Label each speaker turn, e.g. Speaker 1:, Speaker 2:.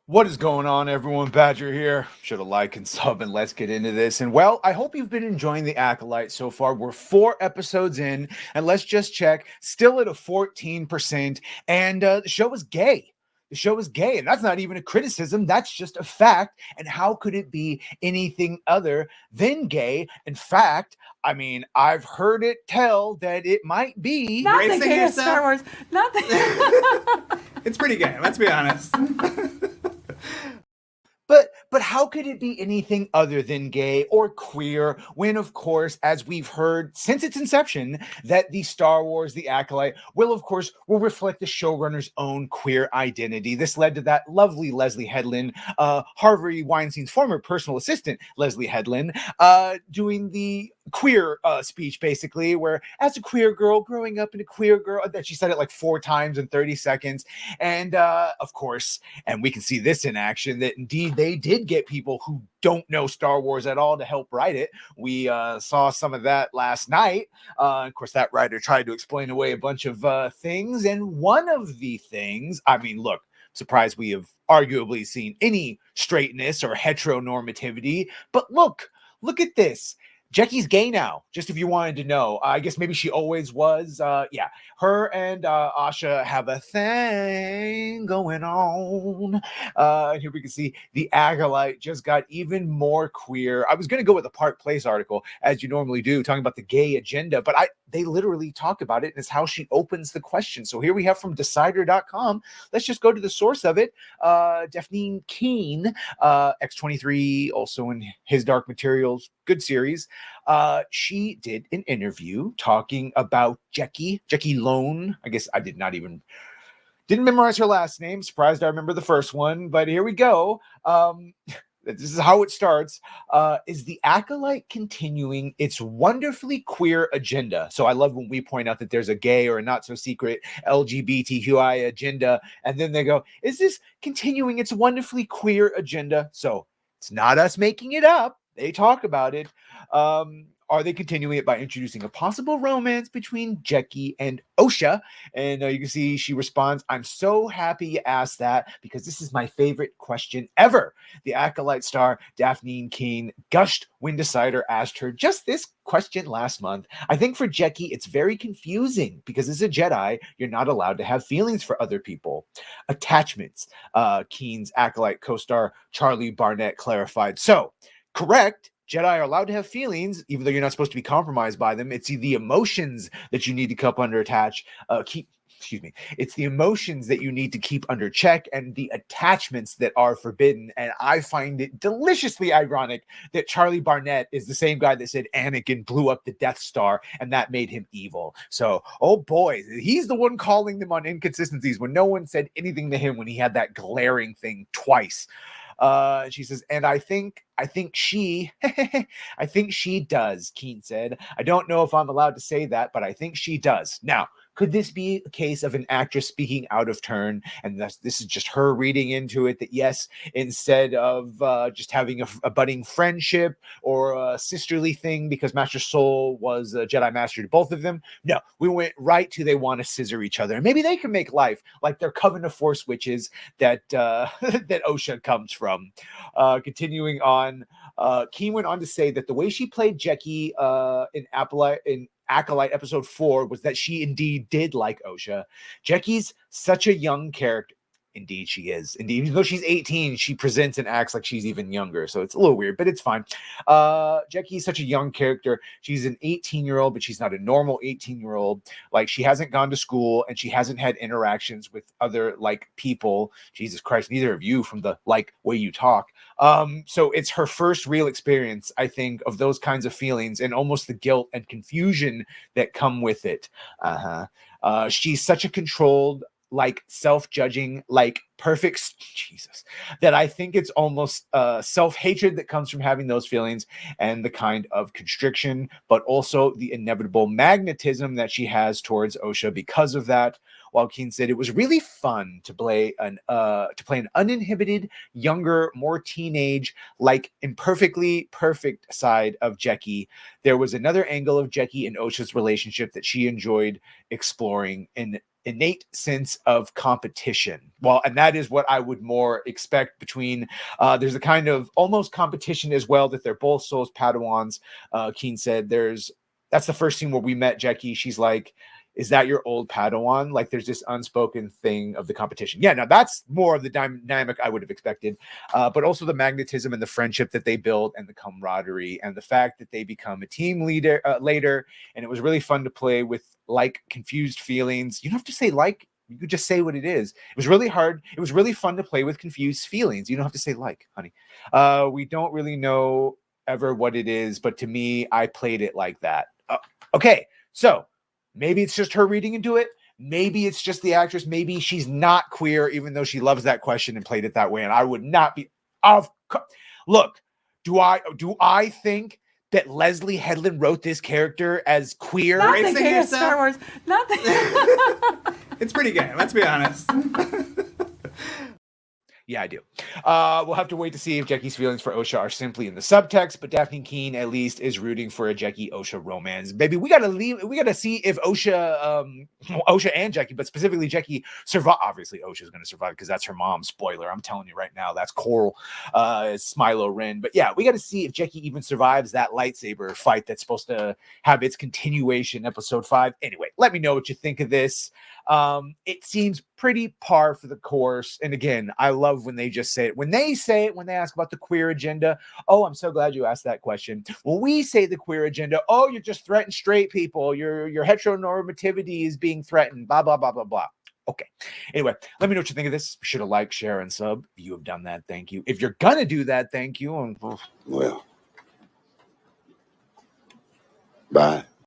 Speaker 1: What is going on, everyone? Badger here. Should have liked and sub, and let's get into this. And well, I hope you've been enjoying the Acolyte so far. We're 4 episodes in, and let's just check. Still at a 14%, and the show is gay. The show is gay, and that's not even a criticism. That's just a fact. And how could it be anything other than gay? In fact, I mean, I've heard it tell that it might be.
Speaker 2: Not the
Speaker 3: Bracing
Speaker 2: gayest
Speaker 3: yourself?
Speaker 2: Star Wars. Not the.
Speaker 3: It's pretty gay, let's be honest.
Speaker 1: But how could it be anything other than gay or queer when, of course, as we've heard since its inception, that the Star Wars, the Acolyte, will reflect the showrunner's own queer identity. This led to that lovely Leslie Headland, Harvey Weinstein's former personal assistant, Leslie Headland, doing the queer speech, basically, where as a queer girl growing up in a queer girl, that she said it like 4 times in 30 seconds. And of course, and we can see this in action, that indeed they did get people who don't know Star Wars at all to help write it. We saw some of that last night. Of course, that writer tried to explain away a bunch of things. And one of the things, I mean, look, surprised we have arguably seen any straightness or heteronormativity. But look at this. Jecki's gay now, just if you wanted to know. I guess maybe she always was. Yeah, her and Osha have a thing going on. And here we can see the Acolyte just got even more queer. I was going to go with the Park Place article, as you normally do, talking about the gay agenda, but they literally talk about it, and it's how she opens the question. So here we have from Decider.com. Let's just go to the source of it. Dafne Keen, X23, also in His Dark Materials, good series. She did an interview talking about Jecki Lone. I guess I didn't memorize her last name. Surprised I remember the first one, but here we go. This is how it starts. Is the Acolyte continuing its wonderfully queer agenda? So I love when we point out that there's a gay or a not so secret LGBTQI agenda, and then they go, is this continuing its wonderfully queer agenda? So it's not us making it up. They talk about it. Are they continuing it by introducing a possible romance between Jecki and Osha? And you can see she responds, I'm so happy you asked that because this is my favorite question ever. The Acolyte star Dafne Keen gushed when Decider asked her just this question last month. I think for Jecki, it's very confusing because as a Jedi, you're not allowed to have feelings for other people. Attachments, Keen's Acolyte co-star Charlie Barnett clarified. So, correct. Jedi are allowed to have feelings, even though you're not supposed to be compromised by them. It's the emotions that you need to It's the emotions that you need to keep under check and the attachments that are forbidden. And I find it deliciously ironic that Charlie Barnett is the same guy that said Anakin blew up the Death Star and that made him evil. So, oh boy, he's the one calling them on inconsistencies when no one said anything to him when he had that glaring thing twice. She says, and I think she, I think she does, Keen said. I don't know if I'm allowed to say that, but I think she does. Now, could this be a case of an actress speaking out of turn? And this is just her reading into it that yes, instead of just having a budding friendship or a sisterly thing because Master Soul was a Jedi Master to both of them. No, we went right to they want to scissor each other. And maybe they can make life like their Coven of Force witches that that Osha comes from. Continuing on, Keen went on to say that the way she played Jecki in Acolyte episode 4 was that she indeed did like Osha. Jecki's such a young character. Indeed, she is. Indeed, even though she's 18, she presents and acts like she's even younger. So it's a little weird, but it's fine. Jecki is such a young character. She's an 18-year-old, but she's not a normal 18-year-old. Like, she hasn't gone to school and she hasn't had interactions with other, like, people. Jesus Christ, neither of you from the, like, way you talk. So it's her first real experience, I think, of those kinds of feelings and almost the guilt and confusion that come with it. She's such a controlled, like, self-judging, like, perfect Jesus, that I think it's almost self-hatred that comes from having those feelings and the kind of constriction, but also the inevitable magnetism that she has towards Osha because of that. While Keen said it was really fun to play an uninhibited, younger, more teenage, like, imperfectly perfect side of Jecki. There was another angle of Jecki and Osha's relationship that she enjoyed exploring innate sense of competition. Well, and that is what I would more expect between, there's a kind of almost competition as well, that they're both souls Padawans. Keen said that's the first scene where we met Jecki. She's like, is that your old Padawan? Like, there's this unspoken thing of the competition. Yeah, now that's more of the dynamic I would have expected. But also the magnetism and the friendship that they build, and the camaraderie, and the fact that they become a team leader later. And it was really fun to play with like confused feelings. You don't have to say like, you could just say what it is. It was really hard. It was really fun to play with confused feelings. You don't have to say like, honey. We don't really know ever what it is, but to me, I played it like that. Okay, so maybe it's just her reading into it. Maybe it's just the actress. Maybe she's not queer, even though she loves that question and played it that way. And I would not be. Look, do I think that Leslie Headland wrote this character as queer?
Speaker 2: Not the gay of Star Wars. Not the.
Speaker 3: It's pretty gay. Let's be honest.
Speaker 1: Yeah, I do. We'll have to wait to see if Jecki's feelings for Osha are simply in the subtext, but Dafne Keen at least is rooting for a Jecki Osha romance. Baby, we gotta see if Osha and Jecki, but specifically Jecki, survive. Obviously, Osha's gonna survive because that's her mom. Spoiler, I'm telling you right now, that's Coral, Smilo Ren. But yeah, we gotta see if Jecki even survives that lightsaber fight that's supposed to have its continuation, episode 5. Anyway, let me know what you think of this. It seems pretty par for the course. And again, I love when they just say it. When they ask about the queer agenda, oh, I'm so glad you asked that question. When we say the queer agenda, oh, you're just threatening straight people. Your heteronormativity is being threatened, blah, blah, blah, blah, blah. Okay. Anyway, let me know what you think of this. Be sure to like, share, and sub. If you have done that, thank you. If you're gonna do that, thank you.
Speaker 4: Well, bye.